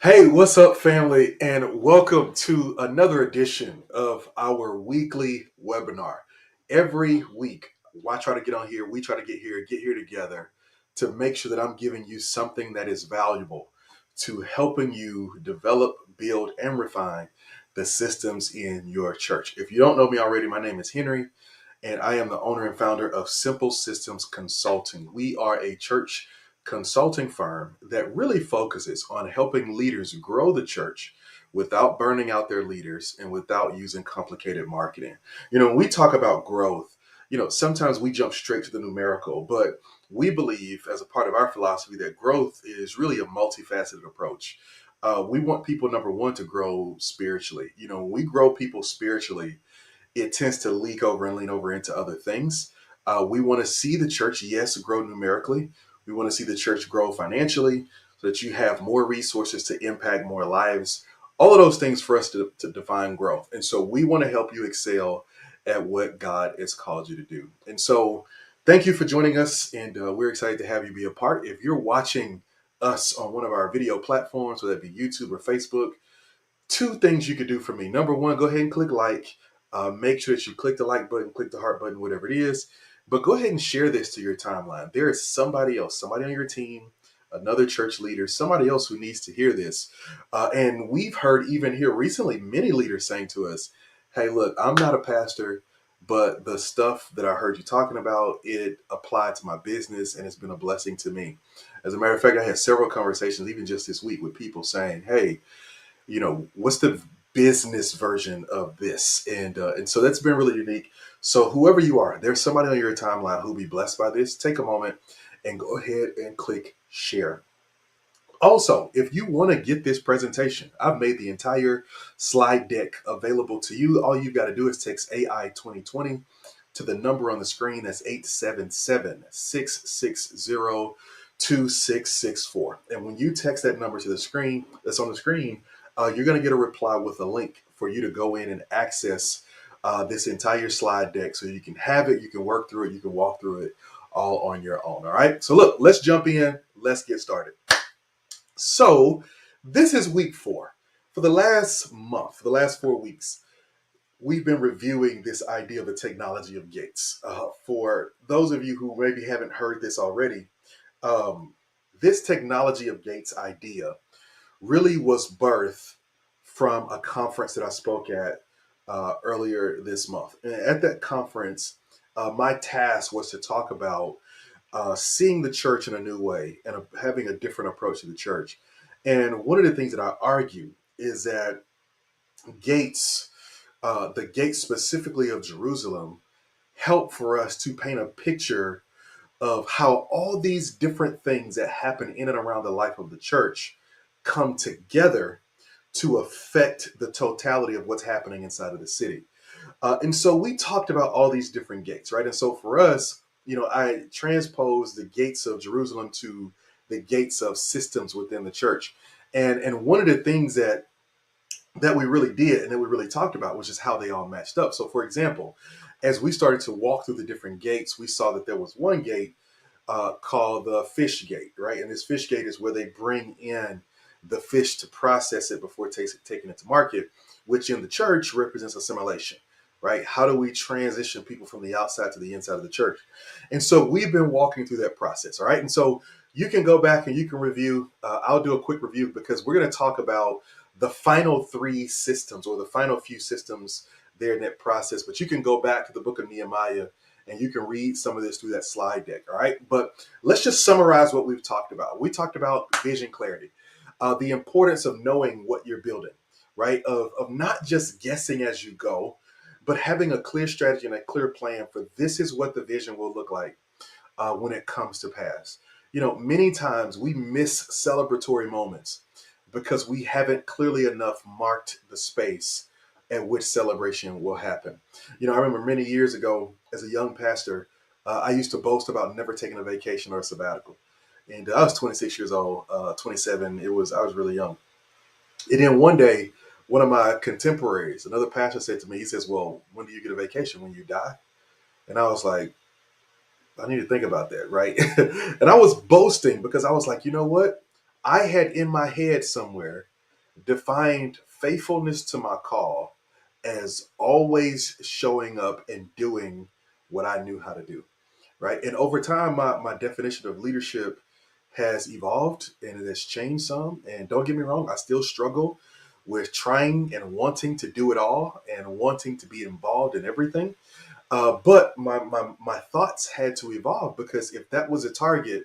Hey, what's up, family, and welcome to another edition of our weekly webinar. Every week, I try to get on here, we try to get here together to make sure that I'm giving you something that is valuable to helping you develop, build, and refine the systems in your church. If you don't know me already, my name is Henry, and I am the owner and founder of Simple Systems Consulting. We are a church consulting firm that really focuses on helping leaders grow the church without burning out their leaders and without using complicated marketing. When we talk about growth, sometimes we jump straight to the numerical, but we believe as a part of our philosophy that growth is really a multifaceted approach. We want people, number one, to grow spiritually. When we grow people spiritually, it tends to leak over and lean over into other things. We want to see the church, yes, grow numerically. We want to see the church grow financially so that you have more resources to impact more lives. All of those things for us to define growth. And so we want to help you excel at what God has called you to do. And so thank you for joining us. And we're excited to have you be a part. If you're watching us on one of our video platforms, whether that be YouTube or Facebook, two things you could do for me. Number one, go ahead and click like. Make sure that you click the like button, click the heart button, whatever it is. But go ahead and share this to your timeline. There is somebody else, somebody on your team, another church leader, somebody else who needs to hear this. And we've heard even here recently many leaders saying to us, hey, look, I'm not a pastor, but the stuff that I heard you talking about, it applied to my business and it's been a blessing to me. As a matter of fact, I had several conversations, even just this week, with people saying, hey, what's the business version of this? And so that's been really unique. So whoever you are, there's somebody on your timeline who'll be blessed by this. Take a moment and go ahead and click share. Also, if you want to get this presentation, I've made the entire slide deck available to you. All you got to do is text AI 2020 to the number on the screen. That's 877-660-2664. And when you text that number to the screen, that's on the screen, you're going to get a reply with a link for you to go in and access this entire slide deck so you can have it, you can work through it, you can walk through it all on your own. All right. So look, let's jump in. Let's get started. So this is week 4. For the last month, for the last 4 weeks, we've been reviewing this idea of the technology of gates. For those of you who maybe haven't heard this already, this technology of gates idea really was birthed from a conference that I spoke at earlier this month. And at that conference, my task was to talk about seeing the church in a new way and having a different approach to the church. And one of the things that I argue is that gates, the gates specifically of Jerusalem, help for us to paint a picture of how all these different things that happen in and around the life of the church come together to affect the totality of what's happening inside of the city. And so we talked about all these different gates, right? And so for us, I transposed the gates of Jerusalem to the gates of systems within the church. And one of the things that we really did and that we really talked about was just how they all matched up. So for example, as we started to walk through the different gates, we saw that there was one gate called the fish gate, right? And this fish gate is where they bring in the fish to process it before taking it to market, which in the church represents assimilation, right? How do we transition people from the outside to the inside of the church? And so we've been walking through that process, all right? And so You can go back and you can review. I'll do a quick review because we're going to talk about the final three systems or the final few systems there in that process. But you can go back to the book of Nehemiah and you can read some of this through that slide deck. All right. But let's just summarize what we've talked about. We talked about vision clarity, the importance of knowing what you're building, right? Of not just guessing as you go, but having a clear strategy and a clear plan for this is what the vision will look like when it comes to pass. Many times we miss celebratory moments because we haven't clearly enough marked the space at which celebration will happen. I remember many years ago as a young pastor, I used to boast about never taking a vacation or a sabbatical. And I was 26 years old, 27. I was really young. And then one day, one of my contemporaries, another pastor, said to me, he says, "Well, when do you get a vacation? When you die?" And I was like, I need to think about that, right? And I was boasting because I was like, you know what? I had in my head somewhere defined faithfulness to my call as always showing up and doing what I knew how to do, right? And over time, my definition of leadership has evolved and it has changed some. And don't get me wrong, I still struggle with trying and wanting to do it all and wanting to be involved in everything. But my thoughts had to evolve because if that was a target,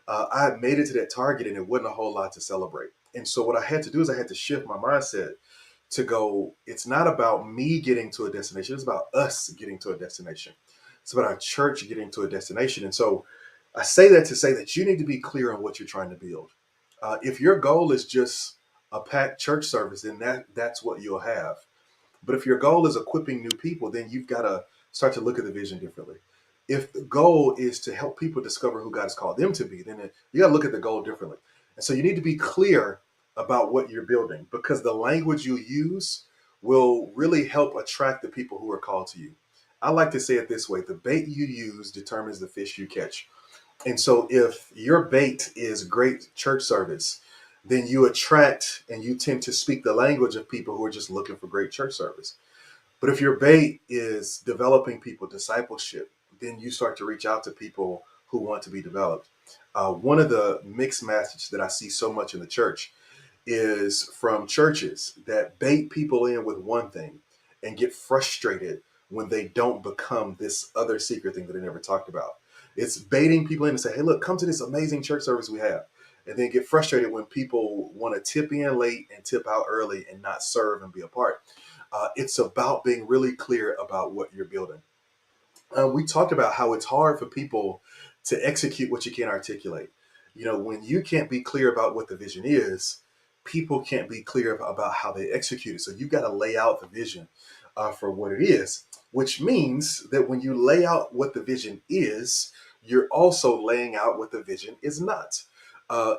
I had made it to that target and it wasn't a whole lot to celebrate. And so what I had to do is I had to shift my mindset to go, it's not about me getting to a destination, it's about us getting to a destination. It's about our church getting to a destination. And so I say that to say that you need to be clear on what you're trying to build. If your goal is just a packed church service, then that's what you'll have. But if your goal is equipping new people, then you've got to start to look at the vision differently. If the goal is to help people discover who God has called them to be, then you got to look at the goal differently. And so you need to be clear about what you're building because the language you use will really help attract the people who are called to you. I like to say it this way: the bait you use determines the fish you catch. And so if your bait is great church service, then you attract and you tend to speak the language of people who are just looking for great church service. But if your bait is developing people, discipleship, then you start to reach out to people who want to be developed. One of the mixed messages that I see so much in the church is from churches that bait people in with one thing and get frustrated when they don't become this other secret thing that they never talked about. It's baiting people in and say, hey, look, come to this amazing church service we have. And then get frustrated when people want to tip in late and tip out early and not serve and be a part. It's about being really clear about what you're building. We talked about how it's hard for people to execute what you can't articulate. When you can't be clear about what the vision is, people can't be clear about how they execute it. So you've got to lay out the vision for what it is, which means that when you lay out what the vision is, you're also laying out what the vision is not.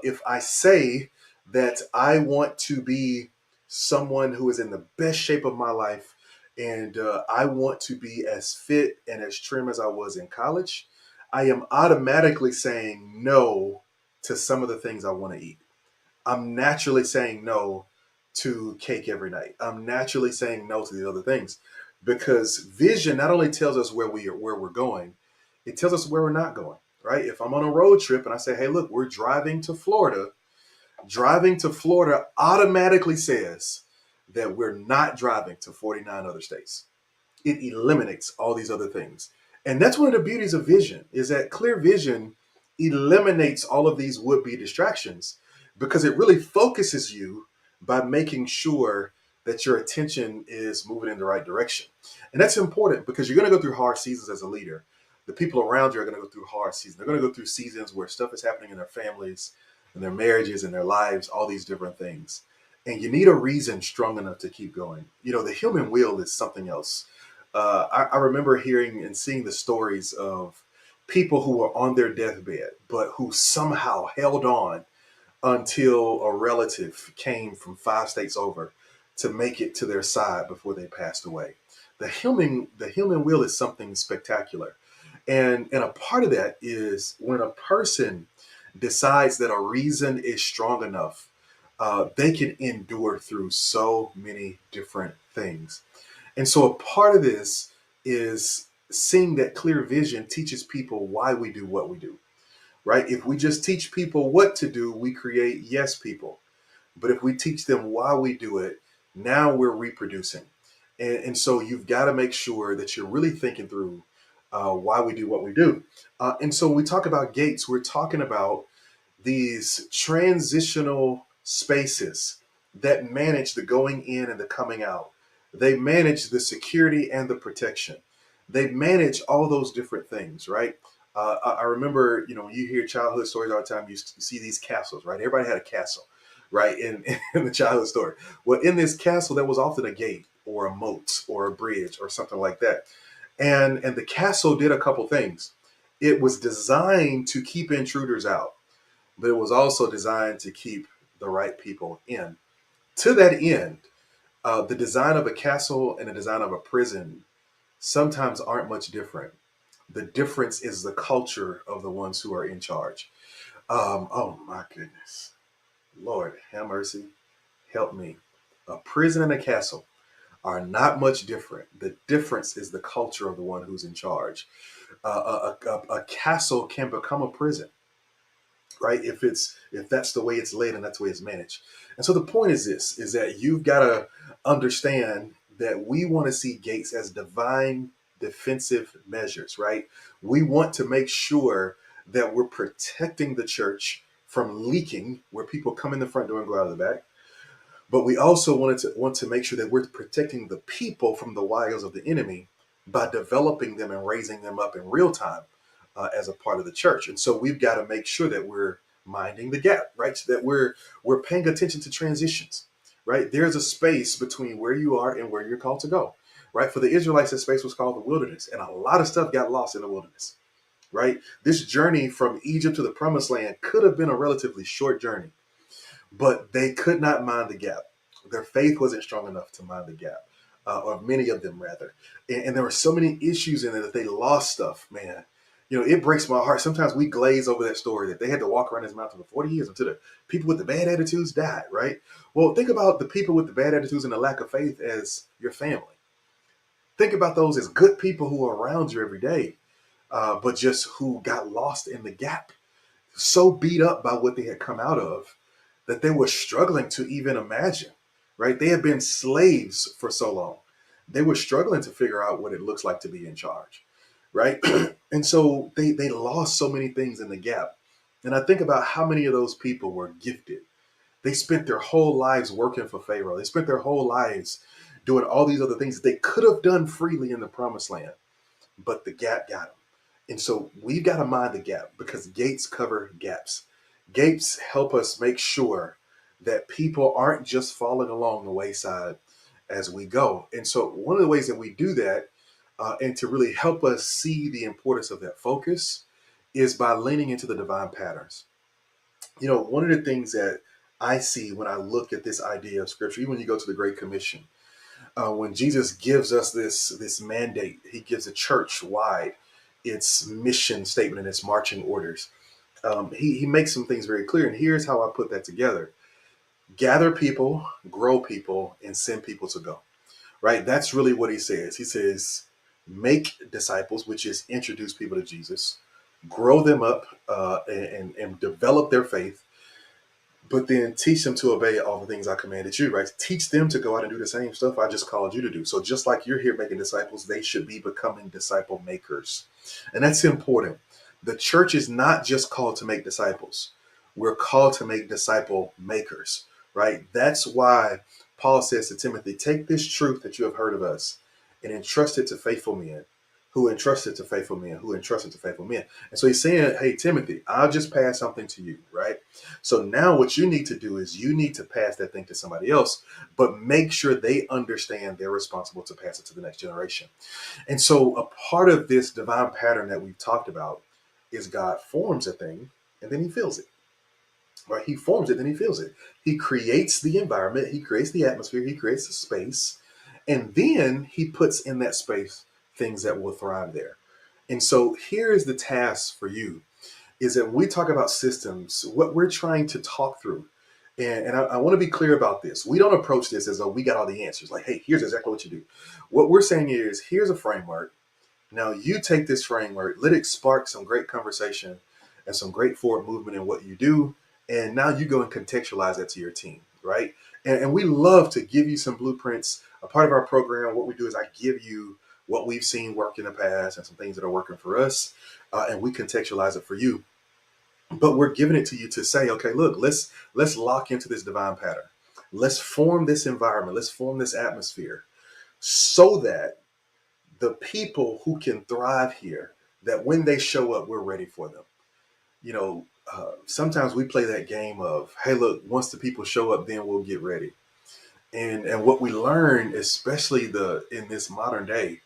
If I say that I want to be someone who is in the best shape of my life and I want to be as fit and as trim as I was in college, I am automatically saying no to some of the things I want to eat. I'm naturally saying no to cake every night. I'm naturally saying no to the other things because vision not only tells us where we're going, it tells us where we're not going. Right? If I'm on a road trip and I say, "Hey, look, we're driving to Florida automatically says that we're not driving to 49 other states. It eliminates all these other things. And that's one of the beauties of vision is that clear vision eliminates all of these would-be distractions because it really focuses you by making sure that your attention is moving in the right direction. And that's important because you're going to go through hard seasons as a leader. The people around you are going to go through hard seasons. They're going to go through seasons where stuff is happening in their families, in their marriages, in their lives, all these different things. And you need a reason strong enough to keep going. The human will is something else. I remember hearing and seeing the stories of people who were on their deathbed, but who somehow held on until a relative came from 5 states over to make it to their side before they passed away. The human will is something spectacular. And a part of that is when a person decides that a reason is strong enough, they can endure through so many different things. And so a part of this is seeing that clear vision teaches people why we do what we do. right? If we just teach people what to do, we create yes people. But if we teach them why we do it, now we're reproducing. And so you've got to make sure that you're really thinking through why we do what we do. And so when we talk about gates, we're talking about these transitional spaces that manage the going in and the coming out. They manage the security and the protection. They manage all those different things, right? I remember, when you hear childhood stories all the time, you see these castles, right? Everybody had a castle, right? In the childhood story. Well, in this castle, there was often a gate or a moat or a bridge or something like that. And the castle did a couple things. It was designed to keep intruders out, but it was also designed to keep the right people in. To that end, the design of a castle and the design of a prison sometimes aren't much different. The difference is the culture of the ones who are in charge. Oh my goodness. Lord, have mercy. Help me. A prison and a castle are not much different. The difference is the culture of the one who's in charge. A castle can become a prison, right? If that's the way it's led and that's the way it's managed. And so the point is this: is that you've got to understand that we want to see gates as divine defensive measures, right? We want to make sure that we're protecting the church from leaking, where people come in the front door and go out of the back. But we also want to make sure that we're protecting the people from the wiles of the enemy by developing them and raising them up in real time as a part of the church. And so we've got to make sure that we're minding the gap, right? So that we're paying attention to transitions, right? There's a space between where you are and where you're called to go, right? For the Israelites, that space was called the wilderness, and a lot of stuff got lost in the wilderness, right? This journey from Egypt to the promised land could have been a relatively short journey, but they could not mind the gap. Their faith wasn't strong enough to mind the gap, or many of them rather. And there were so many issues in there that they lost stuff, man. It breaks my heart. Sometimes we glaze over that story that they had to walk around this mountain for 40 years until the people with the bad attitudes died, right? Well, think about the people with the bad attitudes and the lack of faith as your family. Think about those as good people who are around you every day, but just who got lost in the gap, so beat up by what they had come out of that they were struggling to even imagine, right? They had been slaves for so long. They were struggling to figure out what it looks like to be in charge, right? And so they lost so many things in the gap. And I think about how many of those people were gifted. They spent their whole lives working for Pharaoh. They spent their whole lives doing all these other things that they could have done freely in the promised land, but the gap got them. And so we've got to mind the gap because gates cover gaps. Gates help us make sure that people aren't just falling along the wayside as we go. And so one of the ways that we do that, and to really help us see the importance of that focus, is by leaning into the divine patterns. One of the things that I see when I look at this idea of scripture, even when you go to the Great Commission, when Jesus gives us this mandate, he gives a church wide its mission statement and its marching orders. He makes some things very clear, and here's how I put that together: gather people, grow people, and send people to go. Right? That's really what he says. He says, make disciples, which is introduce people to Jesus, grow them up, and develop their faith, but then teach them to obey all the things I commanded you, right? Teach them to go out and do the same stuff I just called you to do. So just like you're here making disciples, they should be becoming disciple makers. And that's important. The church is not just called to make disciples. We're called to make disciple makers, right? That's why Paul says to Timothy, take this truth that you have heard of us and entrust it to faithful men who entrusted to faithful men, who entrusted to faithful men. And so he's saying, hey, Timothy, I'll just pass something to you, right? So now what you need to do is you need to pass that thing to somebody else, but make sure they understand they're responsible to pass it to the next generation. And so a part of this divine pattern that we've talked about is God forms a thing and then he fills it. Right? He forms it, then he fills it. He creates the environment, he creates the atmosphere, he creates the space, and then he puts in that space things that will thrive there. And so here is the task for you, is that when we talk about systems, what we're trying to talk through, and I want to be clear about this. We don't approach this as though we got all the answers. Like, hey, here's exactly what you do. What we're saying is, here's a framework. Now you take this framework, let it spark some great conversation, and some great forward movement in what you do. And now you go and contextualize that to your team, right? And we love to give you some blueprints. A part of our program, what we do is I give you what we've seen work in the past and some things that are working for us, and we contextualize it for you. But we're giving it to you to say, okay, look, let's lock into this divine pattern. Let's form this environment. Let's form this atmosphere so that the people who can thrive here, that when they show up, we're ready for them. Sometimes we play that game of, hey, look, once the people show up, then we'll get ready. And what we learn, especially in this modern day,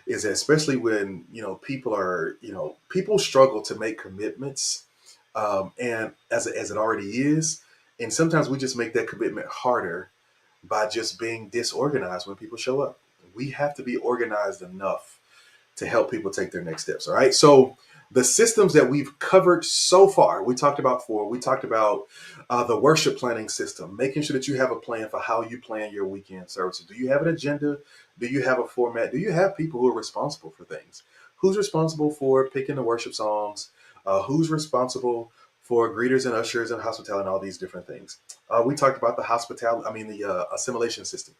is that especially when people struggle to make commitments, and as it already is, and sometimes we just make that commitment harder by just being disorganized when people show up. We have to be organized enough to help people take their next steps. All right. So the systems that we've covered so far, we talked about four. We talked about the worship planning system, making sure that you have a plan for how you plan your weekend services. Do you have an agenda? Do you have a format? Do you have people who are responsible for things? Who's responsible for picking the worship songs? Who's responsible for greeters and ushers and hospitality and all these different things? We talked about the assimilation system.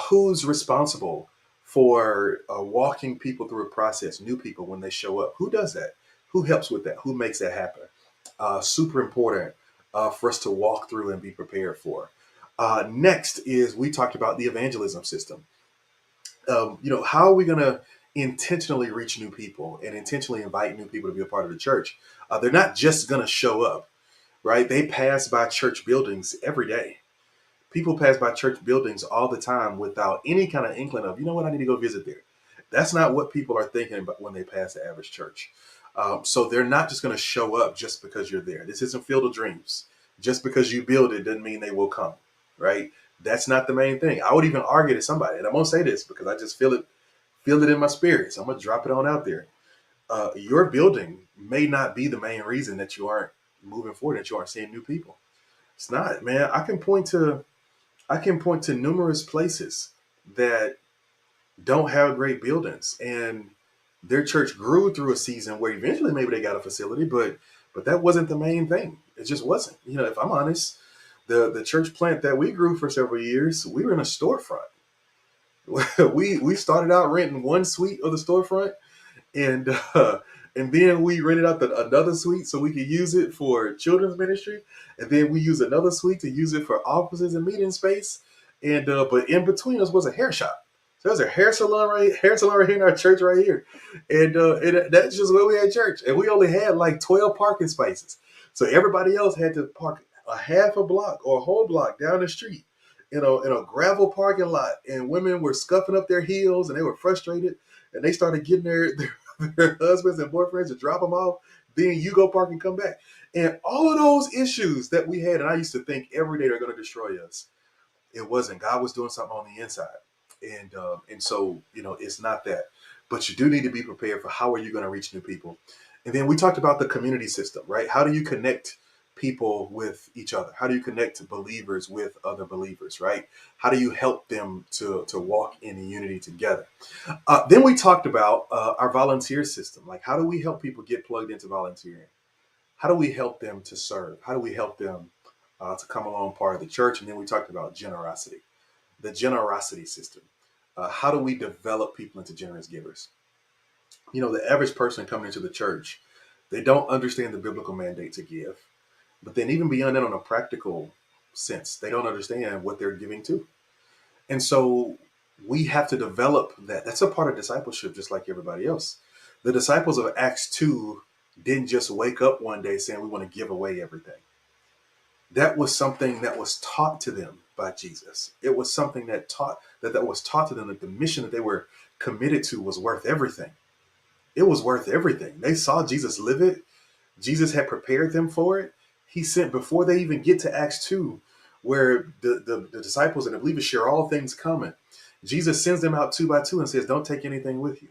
Who's responsible for walking people through a process, new people when they show up? Who does that? Who helps with that? Who makes that happen? Super important for us to walk through and be prepared for. Next is we talked about the evangelism system. How are we going to intentionally reach new people and intentionally invite new people to be a part of the church? They're not just going to show up, right? They pass by church buildings every day. People pass by church buildings all the time without any kind of inkling of, you know what, I need to go visit there. That's not what people are thinking about when they pass the average church. So they're not just going to show up just because you're there. This isn't Field of Dreams. Just because you build it doesn't mean they will come, right? That's not the main thing. I would even argue to somebody, and I'm going to say this because I just feel it in my spirit. So I'm going to drop it on out there. Your building may not be the main reason that you aren't moving forward, that you aren't seeing new people. It's not, man. I can point to numerous places that don't have great buildings, and their church grew through a season where eventually maybe they got a facility, but that wasn't the main thing. It just wasn't. If I'm honest, the church plant that we grew for several years, we were in a storefront. we started out renting one suite of the storefront, and and then we rented out another suite so we could use it for children's ministry, and then we used another suite to use it for offices and meeting space. And but in between us was a hair shop. So there's a hair salon right here in our church right here, and that's just where we had church, and we only had like 12 parking spaces. So everybody else had to park a half a block or a whole block down the street, in a gravel parking lot, and women were scuffing up their heels and they were frustrated, and they started getting their husbands and boyfriends to drop them off. Then you go park and come back. And all of those issues that we had, and I used to think every day they're going to destroy us. It wasn't. God was doing something on the inside. And so, it's not that. But you do need to be prepared for how are you going to reach new people. And then we talked about the community system, right? How do you connect people with each other? How do you connect believers with other believers, right? How do you help them to walk in unity together? Then we talked about our volunteer system. Like, how do we help people get plugged into volunteering? How do we help them to serve? How do we help them to come along part of the church? And then we talked about generosity, the generosity system. How do we develop people into generous givers? The average person coming into the church, they don't understand the biblical mandate to give. But then even beyond that, on a practical sense, they don't understand what they're giving to. And so we have to develop that. That's a part of discipleship, just like everybody else. The disciples of Acts 2 didn't just wake up one day saying, we want to give away everything. That was something that was taught to them by Jesus. It was something that was taught to them, that the mission that they were committed to was worth everything. It was worth everything. They saw Jesus live it. Jesus had prepared them for it. He sent, before they even get to Acts 2, where the disciples and the believers share all things common, Jesus sends them out two by two and says, don't take anything with you.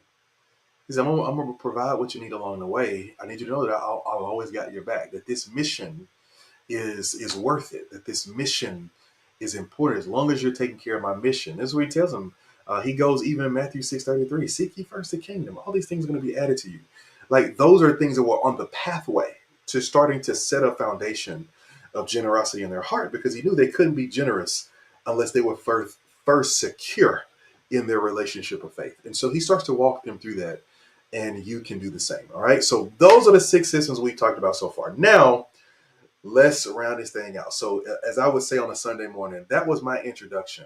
He says, I'm going to provide what you need along the way. I need you to know that I'll always got your back, that this mission is worth it, that this mission is important as long as you're taking care of my mission. This is what he tells them. He goes even in Matthew 6:33, seek ye first the kingdom. All these things are going to be added to you. Like, those are things that were on the pathway. to starting to set a foundation of generosity in their heart, because he knew they couldn't be generous unless they were first secure in their relationship of faith. And so he starts to walk them through that, and you can do the same. All right. So those are the 6 systems we talked about so far. Now, let's round this thing out. So, as I would say on a Sunday morning, that was my introduction.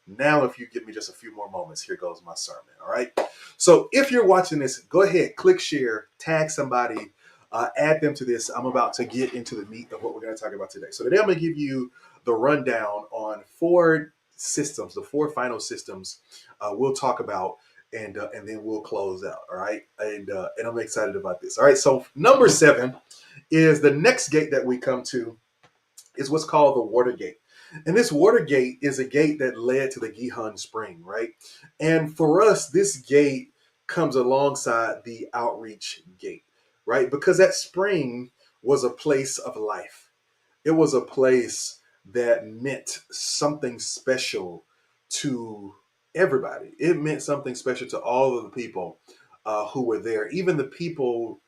Now, if you give me just a few more moments, here goes my sermon. All right. So, if you're watching this, go ahead, click share, tag somebody, add them to this. I'm about to get into the meat of what we're going to talk about today. So, today I'm going to give you the rundown on 4 systems, the 4 final systems we'll talk about. And then we'll close out. All right. And I'm excited about this. All right. So, number 7 is the next gate that we come to is what's called the Water Gate. And this Water Gate is a gate that led to the Gihon Spring, right? And for us, this gate comes alongside the Outreach Gate, right? Because that spring was a place of life. It was a place that meant something special to everybody. It meant something special to all of the people who were there. Even the people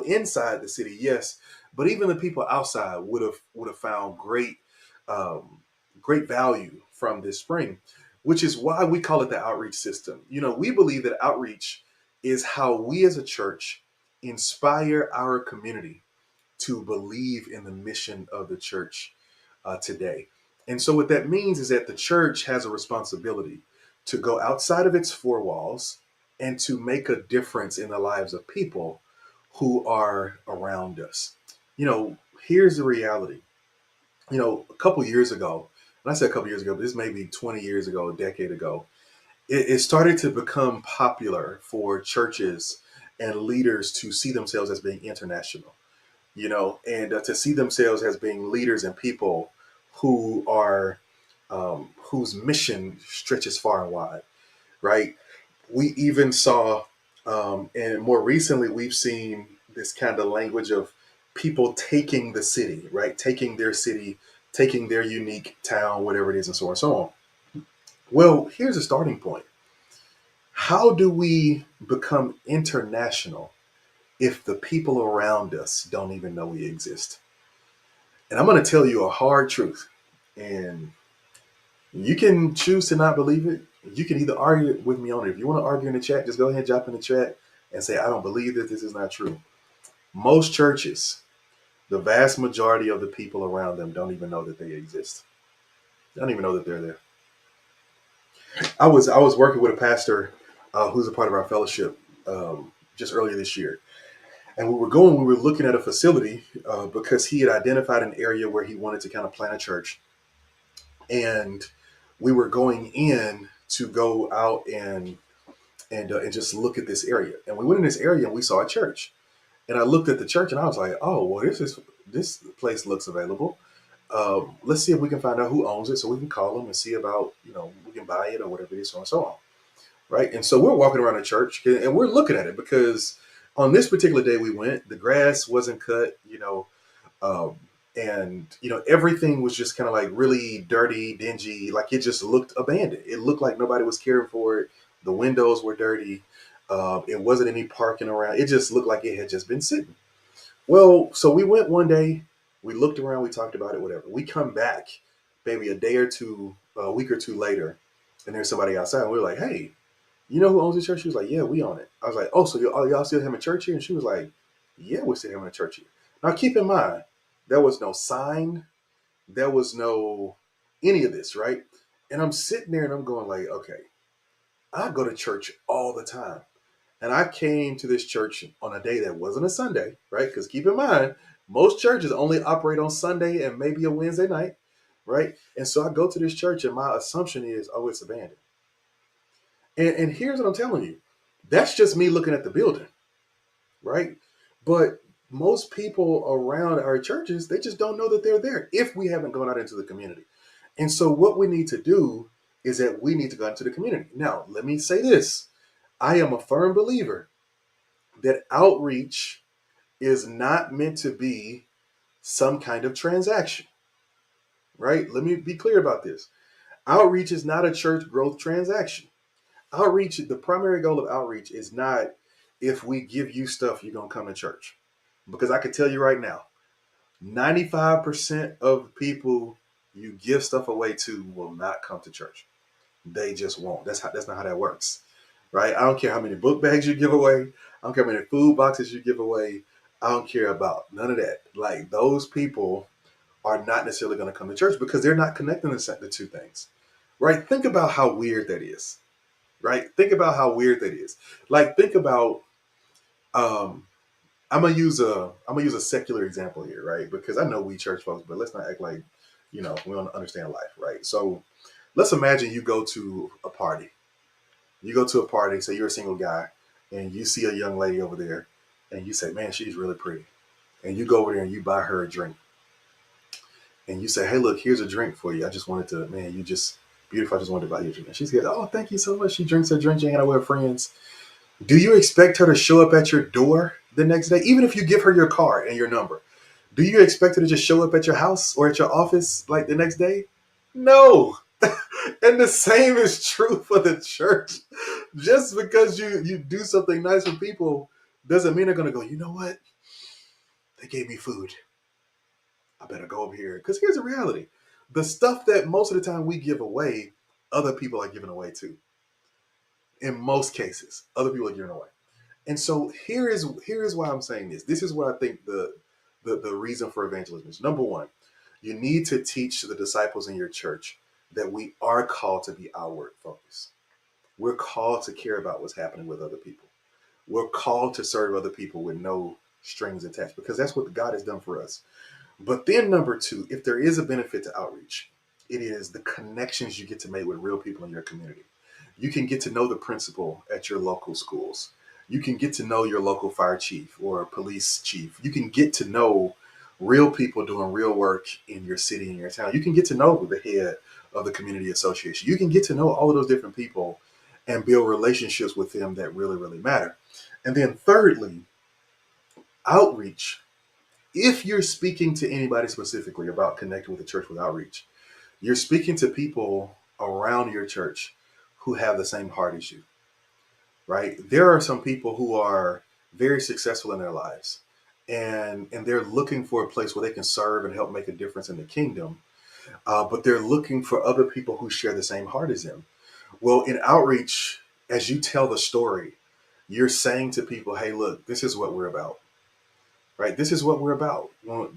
inside the city, yes, but even the people outside would have found um, great value from this spring, which is why we call it the outreach system. We believe that outreach is how we as a church inspire our community to believe in the mission of the church today. And so, what that means is that the church has a responsibility to go outside of its 4 walls and to make a difference in the lives of people who are around us. Here's the reality. A couple years ago, and I said a couple years ago, but this may be 20 years ago, a decade ago, it started to become popular for churches and leaders to see themselves as being international, and to see themselves as being leaders and people who are whose mission stretches far and wide, right? We even saw, and more recently, we've seen this kind of language of people taking the city, right? Taking their city, taking their unique town, whatever it is, and so on and so on. Well, here's a starting point. How do we become international if the people around us don't even know we exist? And I'm going to tell you a hard truth. And you can choose to not believe it. You can either argue with me on it. If you want to argue in the chat, just go ahead and drop in the chat and say, I don't believe that this is not true. Most churches, the vast majority of the people around them don't even know that they exist. They don't even know that they're there. I was working with a pastor who's a part of our fellowship just earlier this year. And we were looking at a facility because he had identified an area where he wanted to kind of plant a church. And we were going in to go out and just look at this area. And we went in this area and we saw a church. And I looked at the church and I was like, oh, well, this place looks available. Let's see if we can find out who owns it so we can call them and see about, we can buy it or whatever it is, so on and so on. Right. And so we're walking around the church and we're looking at it because on this particular day we went, the grass wasn't cut, um, and everything was just kind of like really dirty, dingy. Like it just looked abandoned. It looked like nobody was caring for it. The windows were dirty. It wasn't any parking around. It just looked like it had just been sitting. Well, so we went one day. We looked around. We talked about it. Whatever. We come back, maybe a week or two later, and there's somebody outside. And we're like, hey, you know who owns the church? She was like, yeah, we own it. I was like, oh, so y'all still having a church here? And she was like, yeah, we're still having a church here. Now, keep in mind, there was no sign. There was no any of this, right? And I'm sitting there and I'm going like, okay, I go to church all the time. And I came to this church on a day that wasn't a Sunday, right? Because keep in mind, most churches only operate on Sunday and maybe a Wednesday night, right? And so I go to this church and my assumption is, oh, it's abandoned. And here's what I'm telling you. That's just me looking at the building, right? But most people around our churches, they just don't know that they're there if we haven't gone out into the community. And so what we need to do is that we need to go into the community. Now, let me say this. I am a firm believer that outreach is not meant to be some kind of transaction, right? Let me be clear about this. Outreach is not a church growth transaction. Outreach, the primary goal of outreach is not if we give you stuff, you're going to come to church. Because I can tell you right now, 95% of people you give stuff away to will not come to church. They just won't. That's not how that works. Right? I don't care how many book bags you give away. I don't care how many food boxes you give away. I don't care about none of that. Like those people are not necessarily going to come to church because they're not connecting the two things. Right? Think about how weird that is. Right? Think about how weird that is. Like think about um I'm gonna use a secular example here, right? Because I know we church folks, but let's not act like, we don't understand life, right? So let's imagine you go to a party. You go to a party, say you're a single guy, and you see a young lady over there, and you say, "Man, she's really pretty." And you go over there and you buy her a drink, and you say, "Hey, look, here's a drink for you. I just wanted to, man, you just beautiful. I just wanted to buy you a drink." And she says, "Oh, thank you so much." She drinks her drink, she hang out with her friends. Do you expect her to show up at your door the next day, even if you give her your card and your number? Do you expect her to just show up at your house or at your office like the next day? No. And the same is true for the church. Just because you do something nice for people doesn't mean they're gonna go, you know what? They gave me food. I better go over here. Because here's the reality. The stuff that most of the time we give away, other people are giving away too. In most cases, other people are giving away. And so here is why I'm saying this. This is what I think the reason for evangelism is. Number one, you need to teach the disciples in your church that we are called to be outward focused. We're called to care about what's happening with other people. We're called to serve other people with no strings attached because that's what God has done for us. But then number two, if there is a benefit to outreach, it is the connections you get to make with real people in your community. You can get to know the principal at your local schools. You can get to know your local fire chief or police chief. You can get to know real people doing real work in your city, in your town. You can get to know the head of the community association. You can get to know all of those different people and build relationships with them that really, really matter. And then thirdly, outreach. If you're speaking to anybody specifically about connecting with the church with outreach, you're speaking to people around your church who have the same heart as you, right? There are some people who are very successful in their lives and they're looking for a place where they can serve and help make a difference in the kingdom, but they're looking for other people who share the same heart as them. Well, in outreach, as you tell the story, you're saying to people, hey, look, this is what we're about, right? This is what we're about. Well,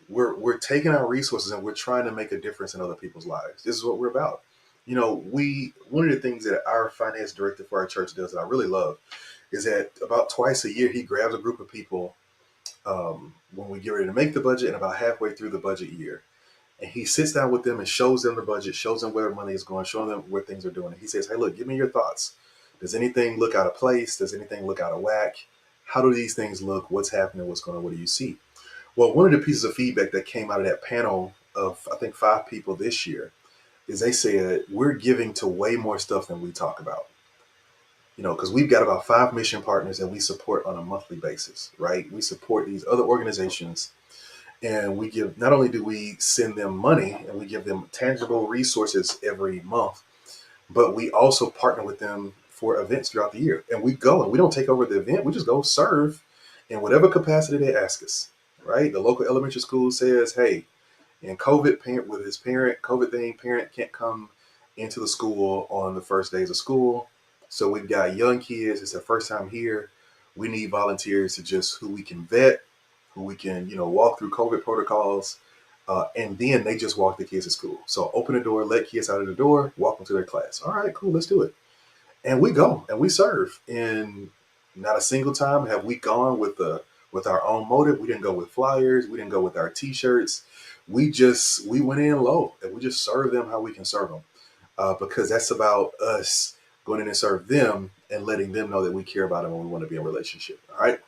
we're taking our resources and we're trying to make a difference in other people's lives. This is what we're about. We one of the things that our finance director for our church does that I really love is that about twice a year he grabs a group of people when we get ready to make the budget and about halfway through the budget year, and he sits down with them and shows them the budget, shows them where money is going, showing them where things are doing. And he says, "Hey, look, give me your thoughts. Does anything look out of place? Does anything look out of whack? How do these things look? What's happening? What's going on? What do you see?" Well, one of the pieces of feedback that came out of that panel of I think 5 people this year is they said we're giving to way more stuff than we talk about. Because we've got about 5 mission partners that we support on a monthly basis, right? We support these other organizations, and we give. Not only do we send them money and we give them tangible resources every month, but we also partner with them for events throughout the year. And we go and we don't take over the event. We just go serve in whatever capacity they ask us, right? The local elementary school says, hey, in COVID parent with his parent, COVID thing, parent can't come into the school on the first days of school. So we've got young kids, it's their first time here. We need volunteers to just who we can vet, who we can, walk through COVID protocols. And then they just walk the kids to school. So open the door, let kids out of the door, walk them to their class. All right, cool, let's do it. And we go and we serve. And not a single time have we gone with our own motive. We didn't go with flyers. We didn't go with our T-shirts. We went in low and we just serve them how we can serve them, because that's about us going in and serve them and letting them know that we care about them and we want to be in a relationship. All right.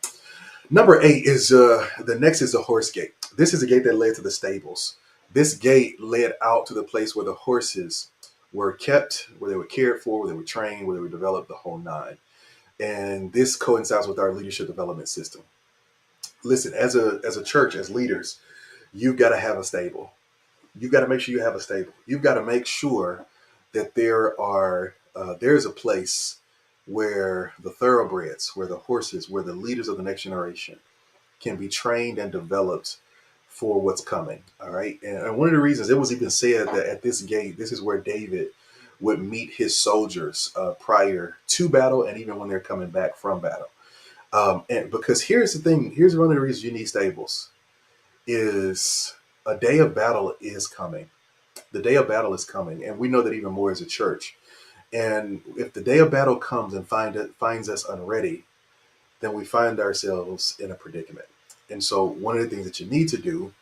Number 8 is the next is the horse gate. This is a gate that led to the stables. This gate led out to the place where the horses were kept, where they were cared for, where they were trained, where they were developed, the whole nine. And this coincides with our leadership development system. Listen, as a church, as leaders, you've got to have a stable. You've got to make sure you have a stable. You've got to make sure that there's a place where the thoroughbreds, where the horses, where the leaders of the next generation can be trained and developed for what's coming. All right. And one of the reasons it was even said that at this gate, this is where David would meet his soldiers prior to battle and even when they're coming back from battle. And because here's the thing, here's one of the reasons you need stables is a day of battle is coming. The day of battle is coming. And we know that even more as a church. And if the day of battle comes and finds us unready, then we find ourselves in a predicament. And so one of the things that you need to do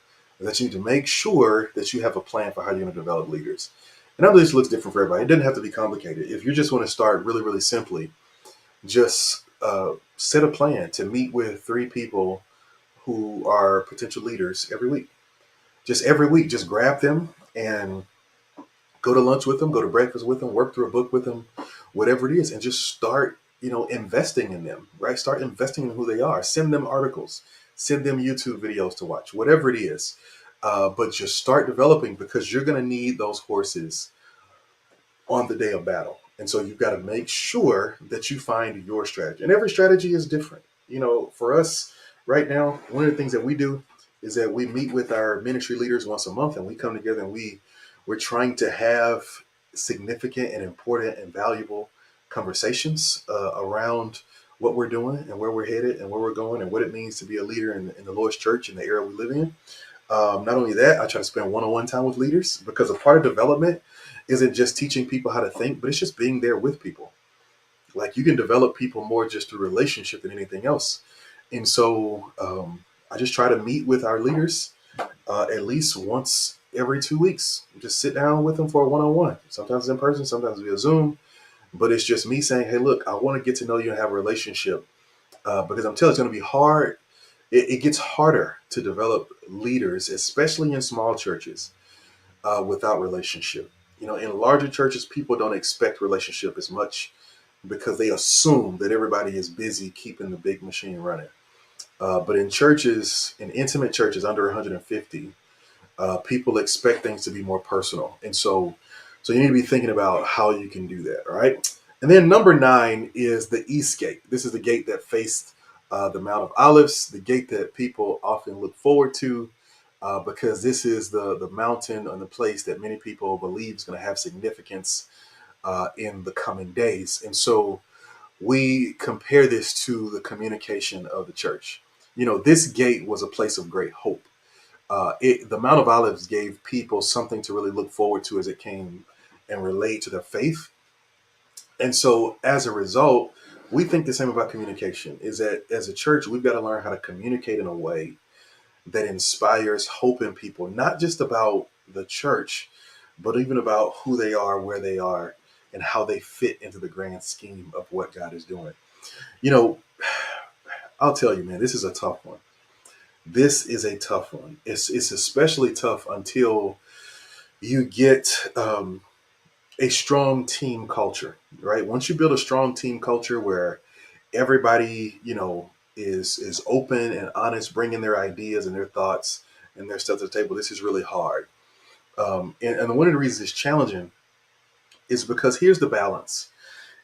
is that you need to make sure that you have a plan for how you're going to develop leaders. And I know this looks different for everybody. It doesn't have to be complicated. If you just want to start really, really simply, just set a plan to meet with 3 people who are potential leaders every week. Just every week, just grab them and go to lunch with them, go to breakfast with them, work through a book with them, whatever it is, and just start, investing in them, right? Start investing in who they are. Send them articles, send them YouTube videos to watch, whatever it is. But just start developing because you're going to need those horses on the day of battle. And so you've got to make sure that you find your strategy. And every strategy is different. For us right now, one of the things that we do is that we meet with our ministry leaders once a month and we come together and we're trying to have significant and important and valuable conversations around what we're doing and where we're headed and where we're going and what it means to be a leader in the Lord's church in the era we live in. Not only that, I try to spend one-on-one time with leaders because a part of development isn't just teaching people how to think, but it's just being there with people. Like you can develop people more just through relationship than anything else. And so I just try to meet with our leaders at least once every 2 weeks. Just sit down with them for a one-on-one. Sometimes in person, sometimes via Zoom. But it's just me saying, hey, look, I want to get to know you and have a relationship because I'm telling you, it's going to be hard. It gets harder to develop leaders, especially in small churches, without relationship. In larger churches, people don't expect relationship as much because they assume that everybody is busy keeping the big machine running. But in churches, in intimate churches under 150, people expect things to be more personal. And so you need to be thinking about how you can do that. All right. And then number 9 is the East Gate. This is the gate that faced the Mount of Olives, the gate that people often look forward to because this is the mountain and the place that many people believe is going to have significance in the coming days. And so we compare this to the communication of the church. This gate was a place of great hope. The Mount of Olives gave people something to really look forward to as it came and relate to their faith. And so as a result, we think the same about communication is that as a church, we've got to learn how to communicate in a way that inspires hope in people, not just about the church, but even about who they are, where they are, and how they fit into the grand scheme of what God is doing. You know, I'll tell you, man, this is a tough one. This is a tough one. It's especially tough until you get a strong team culture, right? Once you build a strong team culture where everybody, is open and honest, bringing their ideas and their thoughts and their stuff to the table, this is really hard. And one of the reasons it's challenging is because here's the balance: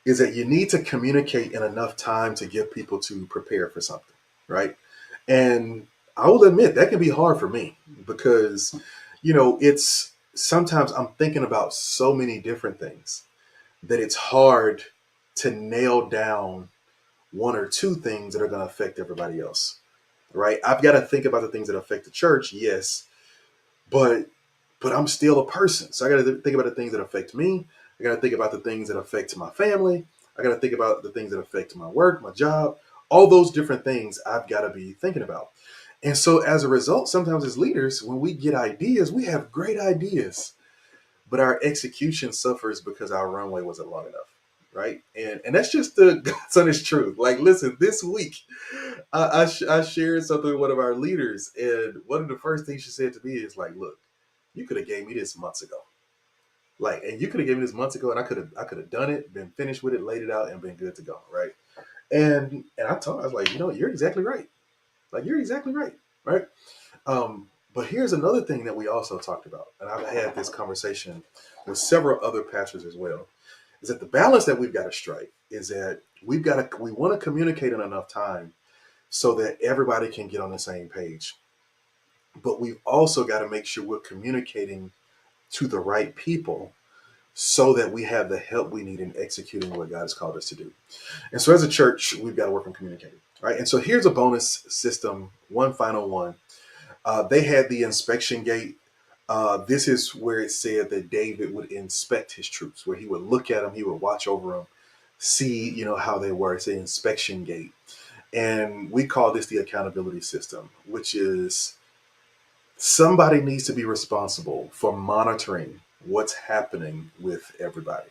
is that you need to communicate in enough time to give people to prepare for something, right? And I will admit that can be hard for me because, it's sometimes I'm thinking about so many different things that it's hard to nail down one or two things that are going to affect everybody else, right? I've got to think about the things that affect the church, yes, but I'm still a person, so I got to think about the things that affect me. I got to think about the things that affect my family. I got to think about the things that affect my work, my job, all those different things I've got to be thinking about. And so as a result, sometimes as leaders, when we get ideas, we have great ideas, but our execution suffers because our runway wasn't long enough. Right. And that's just the God's honest truth. Like, listen, this week, I shared something with one of our leaders. And one of the first things she said to me is like, look, you could have gave me this months ago. Like, and you could have given me this months ago and I could have done it, been finished with it, laid it out and been good to go. Right. And I told her, I was like, you're exactly right. Like, you're exactly right. Right. But here's another thing that we also talked about. And I've had this conversation with several other pastors as well, is that the balance that we've got to strike is that we want to communicate in enough time so that everybody can get on the same page. But we've also got to make sure we're communicating to the right people so that we have the help we need in executing what God has called us to do. And so as a church, we've got to work on communicating. Right. And so here's a bonus system, one final one. They had the inspection gate. This is where it said that David would inspect his troops, where he would look at them, he would watch over them, see, how they were. It's the inspection gate. And we call this the accountability system, which is somebody needs to be responsible for monitoring what's happening with everybody.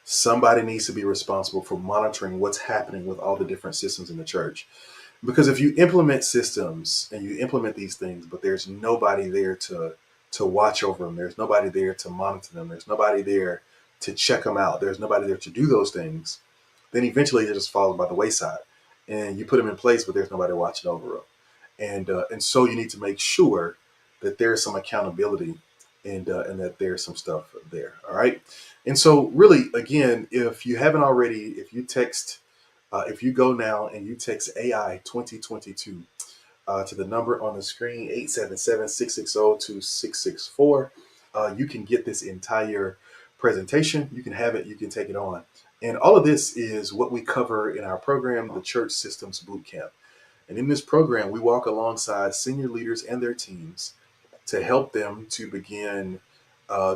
Somebody needs to be responsible for monitoring what's happening with all the different systems in the church. Because if you implement systems and you implement these things, but there's nobody there to watch over them, there's nobody there to monitor them, there's nobody there to check them out, there's nobody there to do those things, then eventually they just fall by the wayside. And you put them in place, but there's nobody watching over them. And so you need to make sure that there's some accountability and that there's some stuff there. All right. And so really, again, if you haven't already, if you go now and you text AI 2022 to the number on the screen, 877-660-2664, you can get this entire presentation. You can have it, you can take it on. And all of this is what we cover in our program, the Church Systems Bootcamp. And in this program, we walk alongside senior leaders and their teams to help them to begin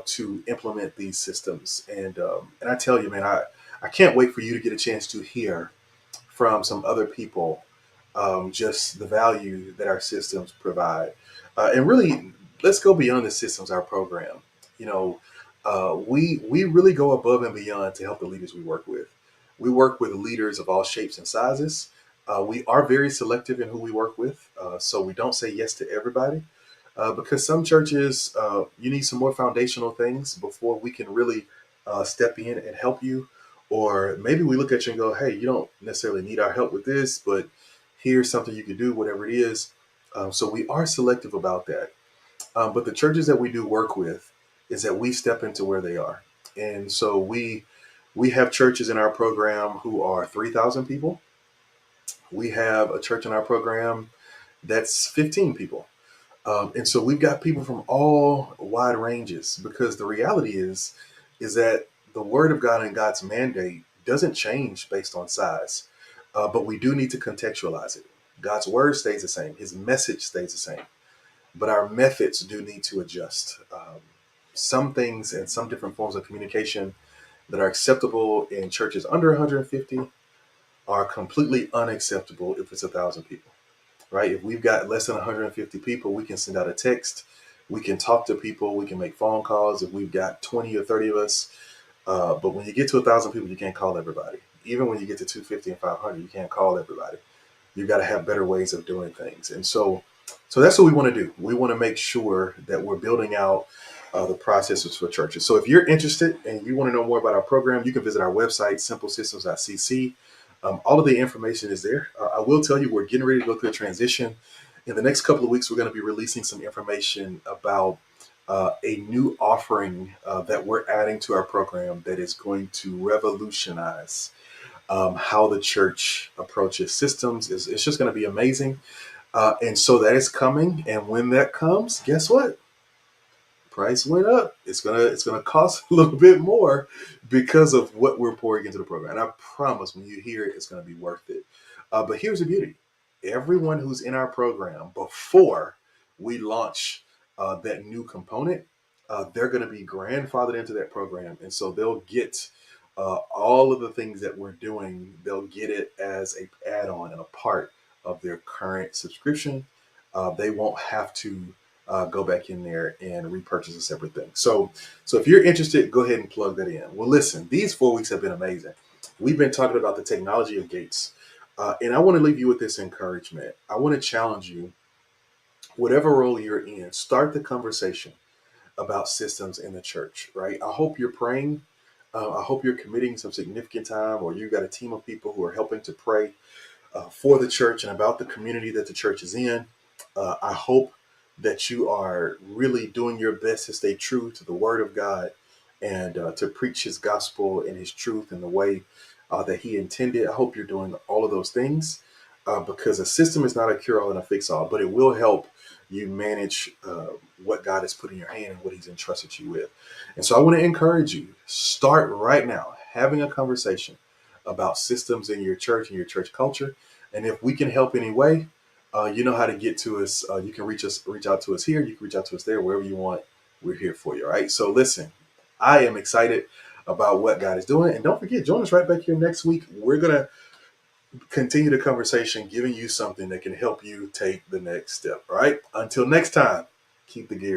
to implement these systems. And I tell you, man, I can't wait for you to get a chance to hear from some other people just the value that our systems provide. And really, let's go beyond the systems, our program. We really go above and beyond to help the leaders we work with. We work with leaders of all shapes and sizes. We are very selective in who we work with, so we don't say yes to everybody. Because some churches, you need some more foundational things before we can really step in and help you. Or maybe we look at you and go, hey, you don't necessarily need our help with this, but here's something you can do, whatever it is. So we are selective about that. But the churches that we do work with is that we step into where they are. And so we have churches in our program who are 3,000 people. We have a church in our program that's 15 people. And so we've got people from all wide ranges, because the reality is that the word of God and God's mandate doesn't change based on size, but we do need to contextualize it. God's word stays the same. His message stays the same, but our methods do need to adjust. Some things and some different forms of communication that are acceptable in churches under 150 are completely unacceptable if it's 1,000 people. Right? If we've got less than 150 people, we can send out a text, we can talk to people, we can make phone calls if we've got 20 or 30 of us. But when you get to 1,000 people, you can't call everybody. Even when you get to 250 and 500, you can't call everybody. You've got to have better ways of doing things. And so that's what we want to do. We want to make sure that we're building out the processes for churches. So if you're interested and you want to know more about our program, you can visit our website, simplesystems.cc. All of the information is there. I will tell you, we're getting ready to go through a transition. In the next couple of weeks, we're going to be releasing some information about a new offering that we're adding to our program that is going to revolutionize how the church approaches systems. It's just going to be amazing. And so that is coming. And when that comes, guess what? Price went up. It's gonna cost a little bit more because of what we're pouring into the program. And I promise, when you hear it, it's gonna be worth it. But here's the beauty: everyone who's in our program before we launch that new component, they're gonna be grandfathered into that program, and so they'll get all of the things that we're doing. They'll get it as a add-on and a part of their current subscription. They won't have to go back in there and repurchase a separate thing. So if you're interested, go ahead and plug that in. Well, listen, these 4 weeks have been amazing. We've been talking about the technology of gates. And I want to leave you with this encouragement. I want to challenge you, whatever role you're in, start the conversation about systems in the church, right? I hope you're praying. I hope you're committing some significant time, or you've got a team of people who are helping to pray for the church and about the community that the church is in. I hope that you are really doing your best to stay true to the word of God and to preach his gospel and his truth in the way that he intended. I hope you're doing all of those things. because a system is not a cure all and a fix all, but it will help you manage what God has put in your hand and what He's entrusted you with. And so I want to encourage you, start right now having a conversation about systems in your church and your church culture. And if we can help any way, you know how to get to us. You can reach out to us here. You can reach out to us there, wherever you want. We're here for you. All right. So listen, I am excited about what God is doing. And don't forget, join us right back here next week. We're going to continue the conversation, giving you something that can help you take the next step. All right. Until next time, keep the gear.